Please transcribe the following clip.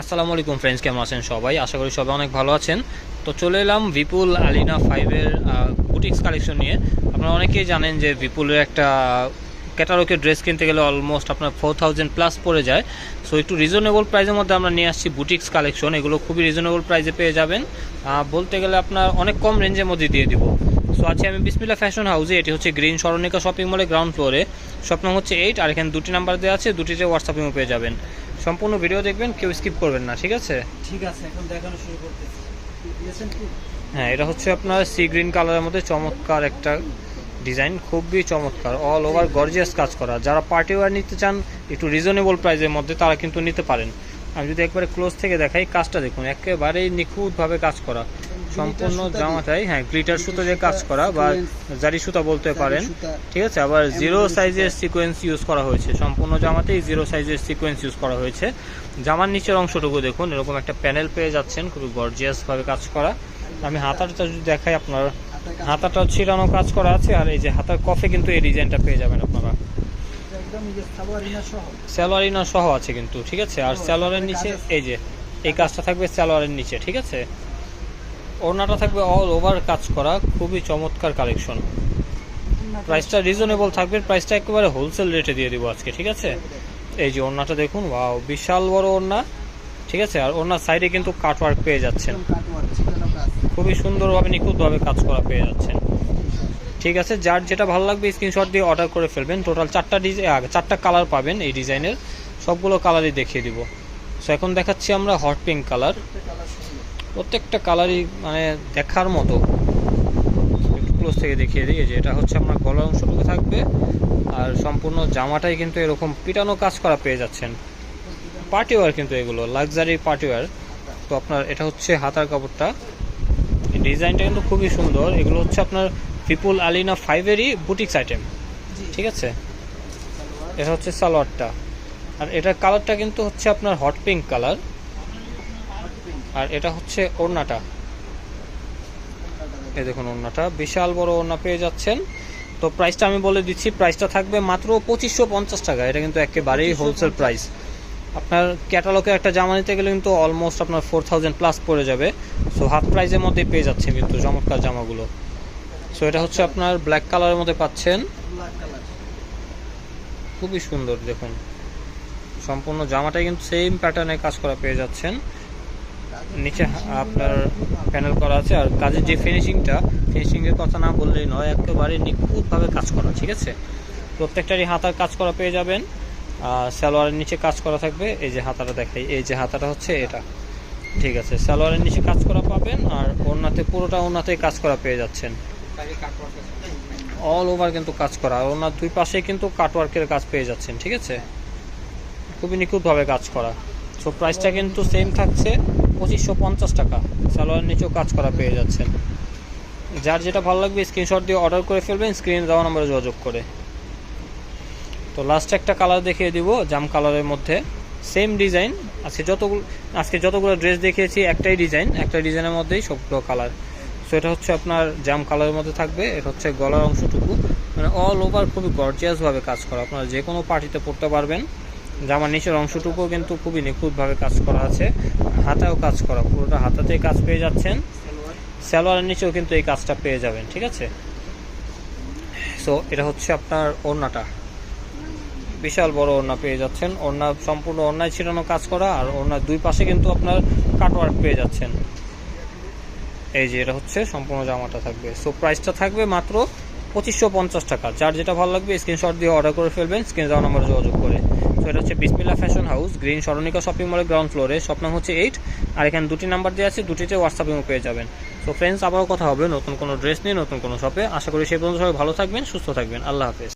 আসসালামু আলাইকুম ফ্রেন্ডস, কেমন আছেন সবাই? আশা করি সবাই অনেক ভালো আছেন। তো চলে এলাম বিপুল আলিনা 5-এর বুটিক্স কালেকশন নিয়ে। আপনারা অনেকেই জানেন যে বিপুলের একটা ক্যাটালগের ড্রেস কিনতে গেলে অলমোস্ট আপনার 4000 প্লাস পড়ে যায়। সো একটু রিজনেবল প্রাইসের মধ্যে আমরা নিয়ে আসছি বুটিক্স কালেকশন। এগুলো খুবই রিজনেবল প্রাইসে পেয়ে যাবেন, বলতে গেলে আপনার অনেক কম রেঞ্জের মধ্যে দিয়ে দিব। সো আছি আমি বিসমিল্লাহ ফ্যাশন হাউসে। এটি হচ্ছে গ্রিন স্মরণিকা শপিং মলের গ্রাউন্ড ফ্লোরে, শপ নম্বর হচ্ছে 8, আর এখানে দুটি নাম্বার দেওয়া আছে, দুটিতে হোয়াটসঅ্যাপেও পেয়ে যাবেন। সম্পূর্ণ ভিডিও দেখবেন, কেউ স্কিপ করবেন না, ঠিক আছে? ঠিক আছে, এখন দেখানো শুরু করতেছি। দিয়েছেন কি? হ্যাঁ, এটা হচ্ছে আপনার সি গ্রিন কালারের মধ্যে চমৎকার একটা ডিজাইন, খুবই চমৎকার, অল ওভার গর্জিয়াস কাজ করা। যারা পার্টি ওয়্যার নিতে চান একটু রিজনেবল প্রাইসের মধ্যে, তারা কিন্তু নিতে পারেন। আমি যদি একবারে ক্লোজ থেকে দেখাই, কাজটা দেখুন, একেবারেই নিখুঁতভাবে কাজ করা। সম্পূর্ণ জামাটাই গ্লিটার সুতো দিয়ে কাজ করা, বা জারি সুতা বলতে পারেন, ঠিক আছে? আবার জিরো সাইজের সিকোয়েন্স ইউজ করা হয়েছে, সম্পূর্ণ জামাতেই জিরো সাইজের সিকোয়েন্স ইউজ করা হয়েছে। জামার নিচের অংশটুকু দেখুন, এরকম একটা প্যানেল পেয়ে যাচ্ছেন, খুবই গর্জিয়াসভাবে কাজ করা। আমি হাতাটা যদি দেখাই, আপনার হাতাটা ছিলানো কাজ করা আছে, আর এই যে হাতার কফে কিন্তু এই ডিজাইনটা পেয়ে যাবেন আপনারা। সালোয়ারিনা সহ আছে কিন্তু, ঠিক আছে? আর সালোয়ারের নিচে এই যে এই কাজটা থাকবে সালোয়ারের নিচে, ঠিক আছে? ওড়নাটা থাকবে অল ওভার কাজ করা, খুবই চমৎকার কালেকশন। প্রাইসটা রিজনেবল থাকবে, প্রাইসটা একেবারে হোলসেল রেটে দিয়ে দিব আজকে, ঠিক আছে? এই যে ওড়নাটা দেখুন, ওয়াও, বিশাল বড় ওড়না, ঠিক আছে? আর ওড়নার সাইডে কিন্তু কাটওয়ার্ক পেয়ে যাচ্ছেন, খুবই সুন্দরভাবে নিখুঁতভাবে কাজ করা পেয়ে যাচ্ছেন, ঠিক আছে? যার যেটা ভালো লাগবে স্ক্রিনশট দিয়ে অর্ডার করে ফেলবেন। টোটাল 4টা কালার পাবেন এই ডিজাইনের, সবগুলো কালারই দেখিয়ে দিব। সো এখন দেখাচ্ছি আমরা হট পিঙ্ক কালার। প্রত্যেকটা কালারই মানে দেখার মতো। একটু ক্লোজ থেকে দেখিয়ে দিই, যে এটা হচ্ছে আপনার গলার অংশটুকু থাকবে, আর সম্পূর্ণ জামাটাই কিন্তু এরকম পিটানো কাজ করা পেয়ে যাচ্ছেন। পার্টিওয়ার কিন্তু এগুলো লাক্সারি পার্টিওয়ার। তো আপনার এটা হচ্ছে হাতার কাপড়টা, ডিজাইনটা কিন্তু খুবই সুন্দর। এগুলো হচ্ছে আপনার বিপুল আলিনা 5-এরই বুটিক্স আইটেম, ঠিক আছে? এটা হচ্ছে সালোয়ারটা, আর এটার কালারটা কিন্তু হচ্ছে আপনার হট পিঙ্ক কালার। আর এটা হচ্ছে ওড়নাটা, এই দেখুন ওড়নাটা, বিশাল বড় ওড়না পেয়ে যাচ্ছেন। তো প্রাইসটা আমি বলে দিচ্ছি, প্রাইসটা থাকবে মাত্র 2550 টাকা। এটা কিন্তু একেবারেই হোলসেল প্রাইস। আপনার ক্যাটালগে একটা জামা নিতে গেলে কিন্তু অলমোস্ট আপনার 4000 প্লাস পড়ে যাবে। সো হাফ প্রাইসের মধ্যে পেয়ে যাচ্ছে কিন্তু চমৎকার জামাগুলো। সো এটা হচ্ছে আপনার ব্ল্যাক কালারের মধ্যে পাচ্ছেন, খুবই সুন্দর দেখুন। সম্পূর্ণ জামাটাই কিন্তু সেম প্যাটার্নে কাজ করা পেয়ে যাচ্ছেন। নিচে আপনার প্যানেল করা আছে, আর কাজের যে ফিনিশিংয়ের কথা না বললেই নয়, একেবারে নিখুঁতভাবে কাজ করা, ঠিক আছে? প্রত্যেকটারই হাতার কাজ করা পেয়ে যাবেন। সালোয়ারের নিচে কাজ করা থাকবে। এই যে হাতাটা দেখাই, এই যে হাতাটা হচ্ছে এটা, ঠিক আছে? সালোয়ারের নিচে কাজ করা পাবেন, আর ওড়নাতে পুরোটা ওড়নাতেই কাজ করা পেয়ে যাচ্ছেন, অল ওভার কিন্তু কাজ করা। আর ওনার দুই পাশে কিন্তু কাটওয়ার্কের কাজ পেয়ে যাচ্ছেন, ঠিক আছে? খুবই নিখুঁতভাবে কাজ করা। সো প্রাইসটা কিন্তু সেম থাকছে 2550 টাকা। সালোয়ারের নিচেও কাজ করা পেয়ে যাচ্ছেন। যার যেটা ভালো লাগবে স্ক্রিনশট দিয়ে অর্ডার করে ফেলবেন, স্ক্রিনে দেওয়া নম্বরে যোগাযোগ করে। তো লাস্ট একটা কালার দেখিয়ে দিব, জাম কালারের মধ্যে সেম ডিজাইন। আজকে যতগুলো ড্রেস দেখিয়েছি একটাই ডিজাইনের মধ্যেই সবগুলো কালার। সো এটা হচ্ছে আপনার জাম কালারের মধ্যে থাকবে। এটা হচ্ছে গলার অংশটুকু, মানে অল ওভার খুবই গর্জিয়াসভাবে কাজ করা, আপনারা যে কোনো পার্টিতে পরতে পারবেন। জামার নিচের অংশটুকুও কিন্তু খুবই নিখুঁতভাবে কাজ করা আছে, হাতায়ও কাজ করা, পুরোটা হাতাতেই কাজ পেয়ে যাচ্ছেন। সালোয়ারের নিচেও কিন্তু এই কাজটা পেয়ে যাবেন, ঠিক আছে? সো এটা হচ্ছে আপনার ওড়নাটা, বিশাল বড় ওড়না পেয়ে যাচ্ছেন। ওড়না সম্পূর্ণ ওড়নায় ছিটানো কাজ করা, আর ওড়নার দুই পাশে কিন্তু আপনার কাটওয়ার্ক পেয়ে যাচ্ছেন। এই যে এটা হচ্ছে সম্পূর্ণ জামাটা থাকবে। সো প্রাইসটা থাকবে মাত্র 2550 টাকা। যার যেটা ভালো লাগবে স্ক্রিনশট দিয়ে অর্ডার করে ফেলবেন, স্ক্রিনে দেওয়া নম্বরে যোগাযোগ করে। সো এটা হচ্ছে বিসমিল্লাহ ফ্যাশন হাউস, গ্রিন স্মরণিকা শপিং মলের গ্রাউন্ড ফ্লোরে, শপ নম্বর হচ্ছে 8, আর এখানে দুটি নাম্বার দেওয়া আছে, দুটিতে হোয়াটসঅ্যাপেও পেয়ে যাবেন। সো ফ্রেন্ডস, আবারও কথা হবে নতুন কোনো ড্রেস নিয়ে, নতুন কোনো শপে। আশা করি সেই পর্যন্ত সবাই ভালো থাকবেন, সুস্থ থাকবেন। আল্লাহ হাফেজ।